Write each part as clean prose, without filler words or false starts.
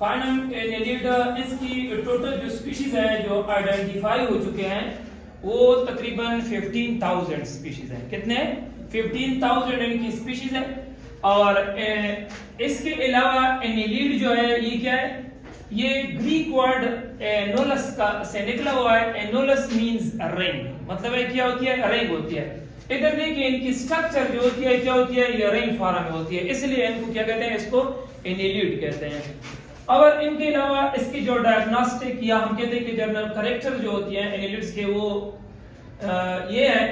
फाइनम annelid इसकी total जो species है जो आइडेंटिफाई हो चुके हैं वो तकरीबन 15,000 स्पीशीज है। कितने? 15,000 इनकी स्पीशीज है। और इसके अलावा एनेलिड जो है ये क्या है, ये ग्रीक वर्ड एनोलस का से निकला हुआ है। एनोलस मींस रिंग, मतलब है क्या होती है, रिंग होती है। इधर देखिए इनकी स्ट्रक्चर जो होती है क्या होती है, ये रिंग फॉर्म में होती है, इसलिए इनको क्या कहते हैं, इसको एनेलिड कहते हैं। और इनके अलावा इसकी जो डायग्नोस्टिक या हम कहते हैं कि जनरल कैरेक्टर जो होती है एनेलिड्स के वो ये है।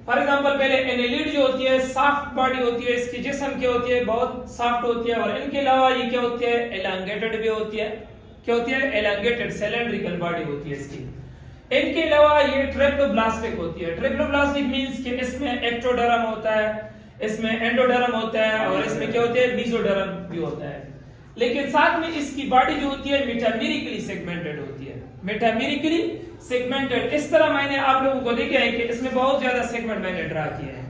फॉर एग्जांपल पहले एनेलिड जो होती है सॉफ्ट बॉडी होती है, इसकी जिस्म क्या होती है, बहुत सॉफ्ट होती है। और इनके अलावा ये क्या होती है, एलांगेटेड भी होती है। क्या होती है, एलांगेटेड सिलेंड्रिकल बॉडी होती है इसकी। इनके अलावा ये ट्रिप्लोब्लास्टिक होती है। ट्रिप्लोब्लास्टिक मींस कि इसमें एक्टोडर्म होता है, इसमें एंडोडर्म होता है और इसमें क्या होता है, मेसोडर्म भी होता है। लेकिन साथ में इसकी बॉडी जो होती है मेटामेरिकली सेगमेंटेड होती है। मेटामेरिकली सेगमेंटेड, इस तरह मैंने आप लोगों को देखा है कि इसमें बहुत ज्यादा सेगमेंट मैंने ड्रा किए हैं।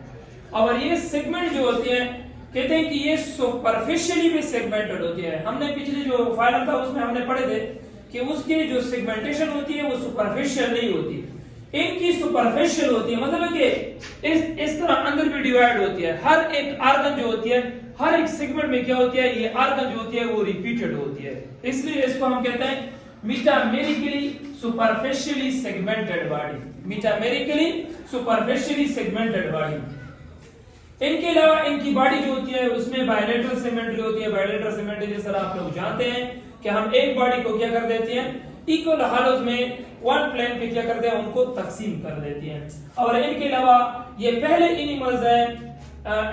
और ये सेगमेंट जो होती है कहते हैं कि ये सुपरफिशियली भी सेगमेंटेड होती है। हमने पिछले जो फाइल था उसमें हमने पढ़े थे कि उसकी जो सेगमेंटेशन होती है वो सुपरफिशियल नहीं होती, इनकी सुपरफिशियल होती है। मतलब है कि इस तरह अंदर भी डिवाइड होती है। हर एक आर्गन जो होती है, हर एक सेगमेंट में क्या होती है, ये आर्गन जो होती है वो रिपीटेड होती है, इसलिए इसको हम कहते हैं metamerically superficially segmented body. Metamerically superficially segmented body. इनके अलावा इनकी बॉडी जो होती है उसमें बायलेटरल सिमेट्री होती है। बायलेटरल सिमेट्री जैसा आप लोग जानते हैं कि हम एक बॉडी को क्या कर देते हैं, इक्वल हालोज में वन प्लेन पे क्या करते हैं, उनको तकसीम कर देती हैं। और इनके अलावा ये पहले एनिमल्स हैं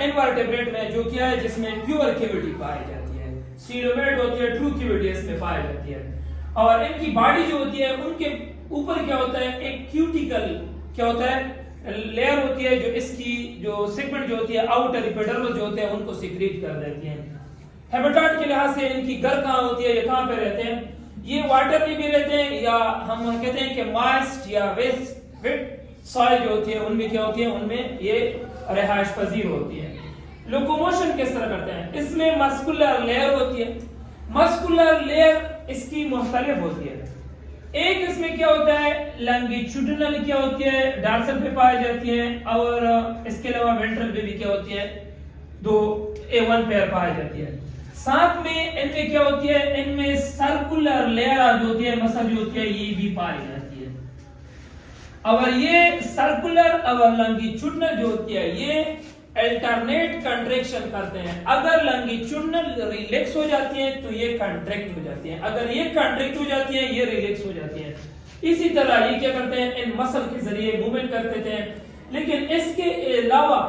इनवर्टेब्रेट में जो क्या है जिसमें प्योर कैविटी पाई जाती है। सीलोमेट होती है, ट्रू कैविटी इसमें पाई जाती है। और इनकी बॉडी जो होती है उनके ऊपर क्या होता है, एक क्यूटिकल क्या होता है, लेयर होती है जो इसकी जो सेगमेंट जो होती है आउटर एपिडर्मल जो होते हैं उनको सिक्रीट कर देती हैं। हैबिटेट के लिहाज से इनकी घर कहाँ होती है, ये कहाँ पे रहते हैं, ये वाटर में भी रहते हैं या हम कहते हैं कि मॉइस्ट या वेट सॉइल जो होती है उनमें क्या होती है, उनमें ये रिहाइश पजीर होती है। लोकोमोशन किस तरह करते हैं, इसमें मस्कुलर लेयर होती है। मस्कुलर लेयर इसकी मुख्तलिफ होती है। एक इसमें क्या होता है, लॉन्गिट्यूडिनल क्या होती है, डॉर्सल पे पाई जाती है। और इसके अलावा वेंट्रल पे भी क्या होती है, दो A1 पेयर पाई जाती है। साथ में इनमें क्या होती है, इनमें सर्कुलर लेयर जो होती है, मसल जो होती है, ये भी पाई जाती है। और ये सर्कुलर और लॉन्गिट्यूडिनल जो होती है ये अल्टरनेट कंट्रैक्शन करते हैं। अगर लॉन्गिट्यूडिनल रिलैक्स हो जाती है तो ये कंट्रैक्ट हो जाती है, अगर ये कंट्रैक्ट हो जाती है ये रिलैक्स हो जाती है। इसी तरह ये क्या करते हैं, इन मसल के जरिए मूवमेंट करते थे। लेकिन इसके अलावा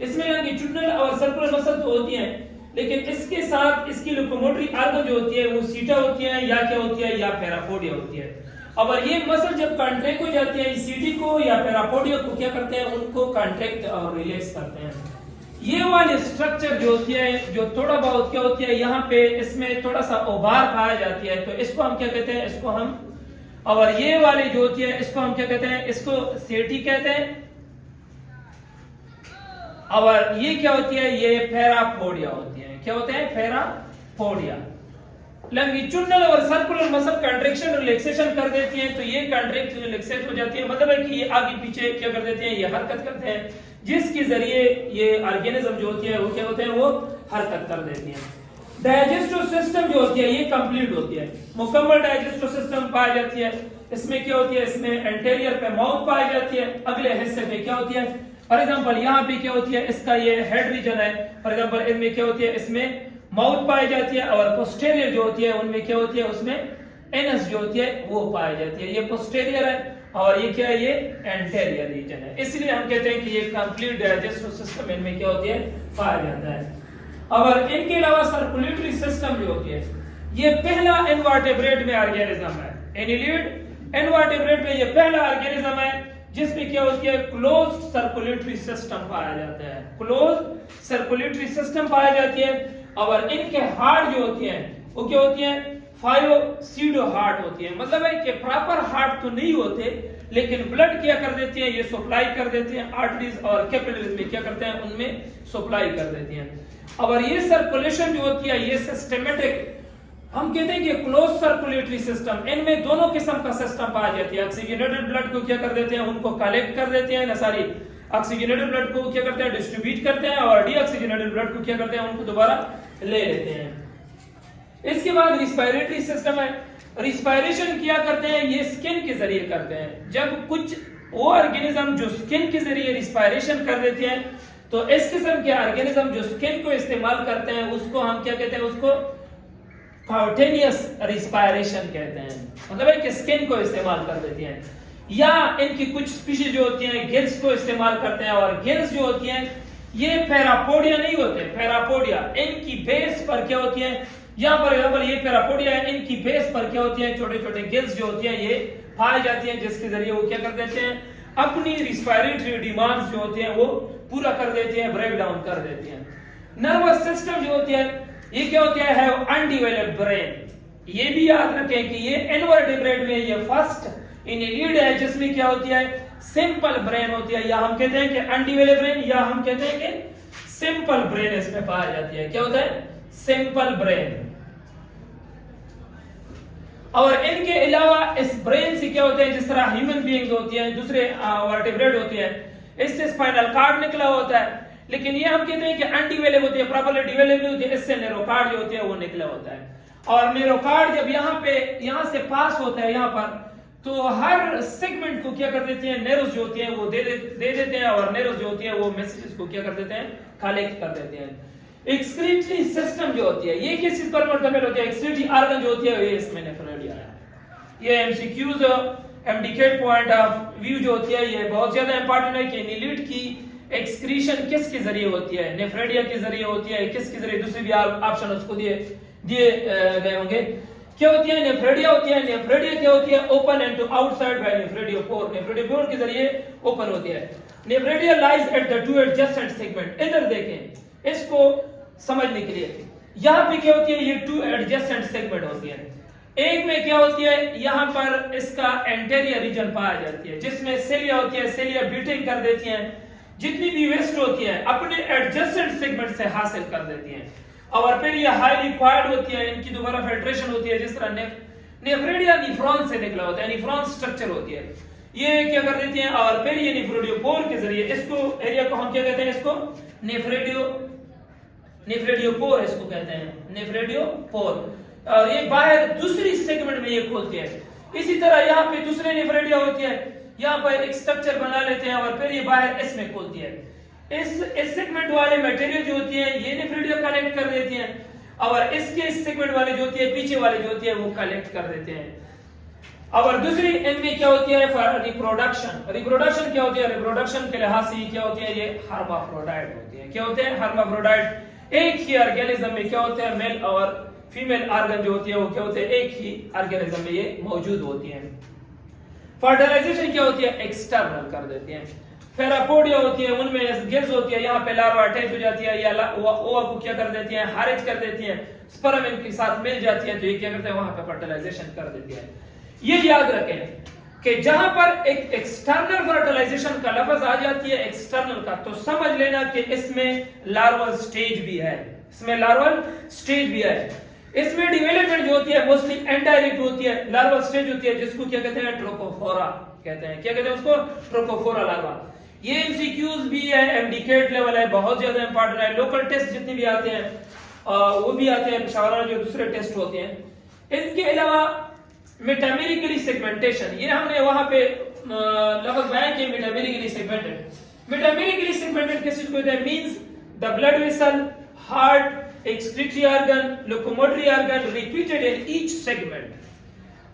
इसमें लॉन्गिट्यूडिनल और सर्कुलर मसल तो होती हैं, लेकिन इसके साथ इसकी लोकोमोटरी आर्गन जो होती है वो सीटा होती है या क्या होती है, या पैरापोडिया होती है। और ये मसल जब कॉन्ट्रैक्ट हो जाती है सीटी को या पैरापोडिया को क्या करते हैं, उनको कॉन्ट्रैक्ट और रिलैक्स करते हैं। ये वाली स्ट्रक्चर जो होती है, जो थोड़ा बहुत क्या होती है, यहाँ पे इसमें थोड़ा सा उभार पाया जाती है, तो इसको हम क्या कहते हैं, इसको हम, और ये वाली जो होती है इसको हम क्या कहते हैं, इसको सीटी कहते हैं। और ये क्या होती है, ये पैरापोडिया होती है। क्या होते हैं, पैरापोडिया। लॉन्गिट्यूडिनल और सर्कुलर मसल कंट्रैक्शन रिलैक्सेशन कर देती हैं, तो ये कंट्रैक्ट रिलैक्सेट हो जाती है। मतलब है कि ये आगे पीछे क्या कर देते हैं, ये हरकत करते हैं, जिसके जरिए ये ऑर्गेनिज्म जो होती है वो क्या होते हैं, वो हरकत कर देती हैं। डाइजेस्टिव सिस्टम जो होती है ये कंप्लीट होती है, मुकम्मल डाइजेस्टिव सिस्टम पाई जाती है। इसमें क्या होती है, इसमें एंटेरियर पे माउथ पाई जाती है, अगले हिस्से पे क्या होती है, फॉर एग्जांपल यहाँ पे क्या होती है, इसका ये हेड रीजन है। फॉर एग्जांपल इनमें क्या होती है, इसमें माउथ पाई जाती है। और पोस्टेरियर जो होती है उनमें क्या होती है, उसमें एनस जो होती है वो पाई जाती है। ये पोस्टेरियर है और ये क्या है, ये एंटेरियर रीजन है। इसलिए हम कहते हैं कि ये कंप्लीट डाइजेस्टिव सिस्टम इनमें क्या होती है, पाया जाता है। और इनके अलावा सर्कुलेटरी सिस्टम जो होती है ये पहला इनवर्टेब्रेट में ऑर्गेनिज्म है। एनिलिड इनवर्टेब्रेट में ये पहला ऑर्गेनिज्म है जिसमें क्या होती है, क्लोज्ड सर्कुलेटरी सिस्टम पाया जाता है। क्लोज्ड सर्कुलेटरी सिस्टम पाया जाती है। और इनके हार्ट जो होती है वो क्या होती है, 5 सीडो हार्ट होती है। मतलब है कि प्रॉपर हार्ट तो नहीं होते, लेकिन ब्लड क्या कर देती है, ये सप्लाई कर देते हैं। आर्टरीज और कैपिलरीज में क्या करते हैं, उनमें सप्लाई कर देती हैं। और ये सर्कुलेशन जो होती है ये सिस्टमेटिक हम कहते हैं कि क्लोज सर्कुलेटरी सिस्टम, इनमें दोनों किस्म का सिस्टम पाया जाती है। ऑक्सीजनेटेड ब्लड को क्या कर देते हैं, उनको कलेक्ट कर देते हैं, सारी ऑक्सीजनेटेड ब्लड को क्या करते हैं, डिस्ट्रीब्यूट करते हैं, और डीऑक्सीजनेटेड ब्लड को क्या करते हैं, उनको दोबारा ले लेते हैं। इसके बाद रिस्पायरेटरी सिस्टम है। रिस्पायरेशन क्या करते हैं, ये स्किन के जरिए करते हैं। जब कुछ वो ऑर्गेनिज्म जो स्किन के जरिए रिस्पायरेशन कर देते हैं, तो इस किस्म के ऑर्गेनिज्म जो स्किन को इस्तेमाल करते हैं, उसको हम क्या कहते हैं, उसको स्पॉन्टेनियस रिस्पायरेशन कहते हैं। मतलब है कि स्किन को इस्तेमाल कर देती हैं। या इनकी कुछ स्पीशीज जो होती हैं गिल्स को इस्तेमाल करते हैं, और गिल्स जो होती हैं ये पैरापोडिया नहीं होते। पैरापोडिया इनकी बेस पर क्या होती है, यहाँ पर एग्जाम्पल ये पैरापोडिया है, इनकी बेस पर क्या होती है, छोटे छोटे गिल्स जो होती हैं ये पाई जाती हैं, जिसके जरिए वो क्या कर देते हैं, अपनी रिस्पायरेटरी डिमांड्स जो होती हैं वो पूरा कर देते हैं, ब्रेक डाउन कर देते हैं। नर्वस सिस्टम जो होती है ये क्या होती है अनडिवेलप्ड ब्रेन। ये भी याद रखें कि ये इनवर्टिब्रेट में ये फर्स्ट इनलिड है, जिसमें क्या होती है, सिंपल ब्रेन होती है, या हम कहते हैं कि अनडिवेलप्ड ब्रेन, या हम कहते हैं कि सिंपल ब्रेन इसमें पाया जाती है। क्या होता है, सिंपल ब्रेन। और इनके अलावा इस ब्रेन से क्या होते हैं, जिस तरह ह्यूमन बीइंग्स होती हैं, दूसरे वर्टिब्रेट होती है, इससे स्पाइनल कार्ड निकला होता है, लेकिन ये हम कहते हैं कि अनडिवेलप होती है, प्रॉपर्ली डेवलप नहीं होती है, इससे न्यूरोकार्ड जो होती है वो निकला होता है। और न्यूरोकार्ड जब यहाँ से पास होता है यहाँ पर, तो हर सेगमेंट को क्या कर देते हैं, नेरोस जो होती है वो दे देते हैं, और नेरोस जो होती है वो मैसेजेस को क्या कर देते हैं, कलेक्ट कर देते हैं। एक्सक्रीटरी सिस्टम जो होती है ये किस चीज पर मुश्तमिल होती है, एक्सक्रीटरी ऑर्गन जो होती है ये इसमें नेफ्रोडिया है। ये MCQs MDCAT point of view जो होती है ये बहुत ज्यादा इंपॉर्टेंट है कि नीलिड की एक्सक्रीशन किसके जरिए होती है, नेफ्रेडिया के जरिए होती है, किसके जरिए, दूसरे भी ऑप्शन उसको दिए गए होंगे। क्या होती है, नेफ्रेडिया होती है। नेफ्रेडिया क्या होती है, open end to outside by nephridiopore. Nephridiopore के जरिए ओपन होती है। Nephridia lies at the two adjacent segment. इधर देखें इसको समझने के लिए, यहाँ पे क्या होती है, ये टू एडजेसेंट सेगमेंट होती है। एक में क्या होती है, यहाँ पर इसका एंटेरियर रीजन पाया जाती है, जिसमें सेलिया होती है, सेलिया बीटिंग कर देती है, जितनी भी वेस्ट होती है अपने एडजेसेंट सेगमेंट से हासिल कर देती हैं। और फिर ये हाईली क्वायर्ड होती है, इनकी दोबारा फिल्ट्रेशन होती है, जिस तरह नेफ्रेडिया निफ्रॉन से निकला होता है, निफ्रॉन स्ट्रक्चर होती है, ये क्या कर देती हैं, और फिर ये नेफ्रेडियोपोर के जरिए इसको एरिया को हम क्या कहते हैं, इसको नेफ्रेडियोपोर इसको कहते हैं, नेफ्रेडियोपोर। और ये बाहर दूसरी सेगमेंट में ये खोलती है। इसी तरह यहाँ पे दूसरे नेफ्रेडिया होती है, यहाँ पर एक स्ट्रक्चर बना लेते हैं, और फिर ये बाहर इसमें खोलती है। इस सेगमेंट वाले मटेरियल जो होती है ये नेफ्रेडिया कलेक्ट कर देती हैं, और इसके सेगमेंट वाले जो होती है, पीछे वाले जो होती है वो कलेक्ट कर देते हैं। और दूसरी इनमें क्या होती है, रिप्रोडक्शन। रिप्रोडक्शन क्या होती है, रिप्रोडक्शन के लिहाज से क्या होती है, ये हर्माफ्रोडाइट होती है। क्या होते हैं, हर्माफ्रोडाइट। एक ही ऑर्गेनिज्म में क्या होते हैं, मेल और फीमेल ऑर्गन जो होती है वो क्या होते हैं, एक ही ऑर्गेनिज्म में ये मौजूद होती है। फर्टिलाइजेशन क्या होती है, एक्सटर्नल कर देती है। पैरापोडिया होती है, उनमें गिल्स होती है, यहाँ पे लार्वा अटैच हो जाती है, या ओवा को क्या कर देती है, हारिज कर देती है, स्पर्म इनके साथ मिल जाती है, तो ये क्या करते हैं, वहां पे फर्टिलाइजेशन कर देती है। ये याद रखें कि जहां पर एक एक्सटर्नल फर्टिलाइजेशन का लफ्ज आ जाती है, एक्सटर्नल का, तो समझ लेना कि इसमें लार्वल स्टेज भी है, इसमें लार्वल स्टेज भी है। इसमें डेवलपमेंट जो होती है मोस्टली इनडायरेक्ट होती है, लार्वा स्टेज होती है, जिसको क्या कहते हैं, ट्रोकोफोरा कहते हैं। क्या कहते हैं उसको, ट्रोकोफोरा लार्वा। ये एमसीक्यूज भी है, एमडीकेट लेवल है, बहुत ज्यादा इंपॉर्टेंट है। लोकल टेस्ट जितने भी आते हैं वो भी आते हैं, मुशावरा जो दूसरे टेस्ट होते हैं। इसके अलावा मेटामेरिकली सेगमेंटेशन, ये हमने वहां पे लगभग बयान किया। मेटामेरिकली सेगमेंटेड, मेटामेरिकली सेगमेंटेड किस चीज को कहते हैं, means the blood vessel, heart, excretory organ, locomotory organ repeated in each segment.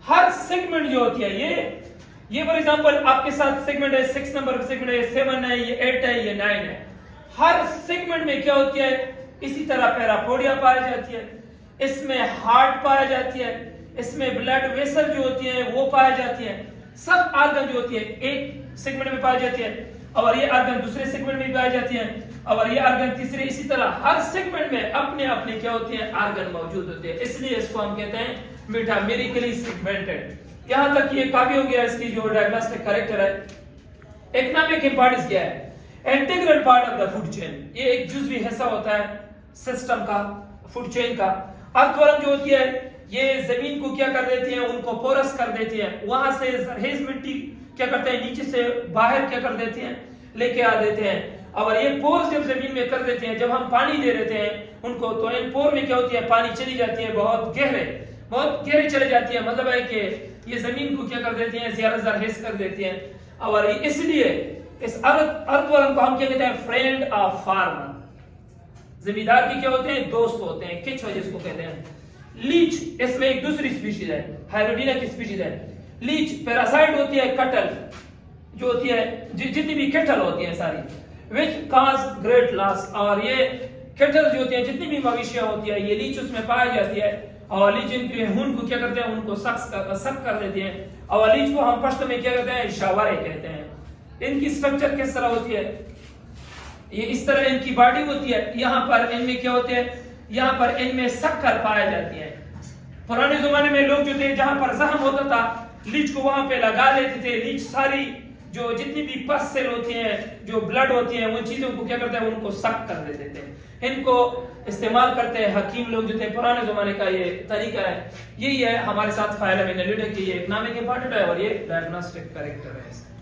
Her segment जो होती है ये फॉर एग्जांपल आपके साथ सेगमेंट है, 6 नंबर सेगमेंट है, 7 है, ये 8 है, ये 9 है। हर सेगमेंट में क्या होती है, इसी तरह पैरापोडिया पाई जाती है, इसमें हार्ट पाया जाती है, इसमें ब्लड वेसल जो होती है वो पाई जाती है। सब ऑर्गन जो होती है एक सेगमेंट में पाई जाती है, और ये ऑर्गन दूसरे सेगमेंट में पाई जाती है, और ये ऑर्गन तीसरे। इसी तरह हर सेगमेंट में अपने अपने क्या होते हैं, ऑर्गन मौजूद होते हैं, इसलिए इसको हम कहते हैं मेटामेरिकली सेगमेंटेड। यहां तक ये काफी हो गया इसकी जो डायग्नोस्टिक कैरेक्टर है। इकोनॉमिक इंपॉर्टेंस क्या है, integral part of the food chain, ये एक जुज़वी हिस्सा होता है सिस्टम का, फूड चेन का। अर्थवर्म जो होती है ये जमीन को क्या कर देती है, उनको पोरस कर देती है। वहां से जरहेज मिट्टी क्या करते हैं, नीचे से बाहर क्या कर देते हैं, लेके आ देते हैं। और ये पोर जब जमीन में कर देते हैं, जब हम पानी दे देते हैं उनको, तो इन पोर में क्या होती है, पानी चली जाती है, बहुत गहरे चले जाती है। मतलब है कि ये जमीन को क्या कर देती है, ज्यादा जरहेज कर देती है। और इसलिए इस अर्थवर्म को हम क्या कहते हैं, फ्रेंड ऑफ फार्मर। जमींदार के क्या होते हैं, दोस्त होते हैं, किच जिसको कहते हैं। लीच इसमें एक दूसरी स्पीशीज है, हाइड्रोडीना की स्पीशीज है। लीच पैरासाइट होती है, कटल जो होती है, जितनी भी केटल होती है सारी, विच काज ग्रेट लॉस। और ये केटल जो होती है, जितनी भी मवेशियां होती है, ये लीच उसमें पाई जाती है। और लीच इनके खून को क्या करते हैं, उनको सख्त कर देती है। और लीच को हम पश्तो में क्या कहते हैं, शावरे कहते हैं। इनकी स्ट्रक्चर किस तरह होती है, ये इस तरह इनकी बॉडी होती है। यहाँ पर इनमें क्या होते हैं, यहाँ पर इनमें शक्कर पाई जाती है। पुराने जमाने में लोग जो थे, जहां पर जख्म होता था, लीच को वहां पे लगा लेते थे। लीच सारी जो जितनी भी पस सेल होती हैं, जो ब्लड होती है, उन चीजों को क्या करते हैं, उनको सक कर देते थे। इनको इस्तेमाल करते हैं हकीम लोग जो थे, पुराने जमाने का ये तरीका है। यही है हमारे साथ फाइलम एनालिटिक की ये इकोनॉमिक इंपॉर्टेंट है और ये डायग्नोस्टिक कैरेक्टर है।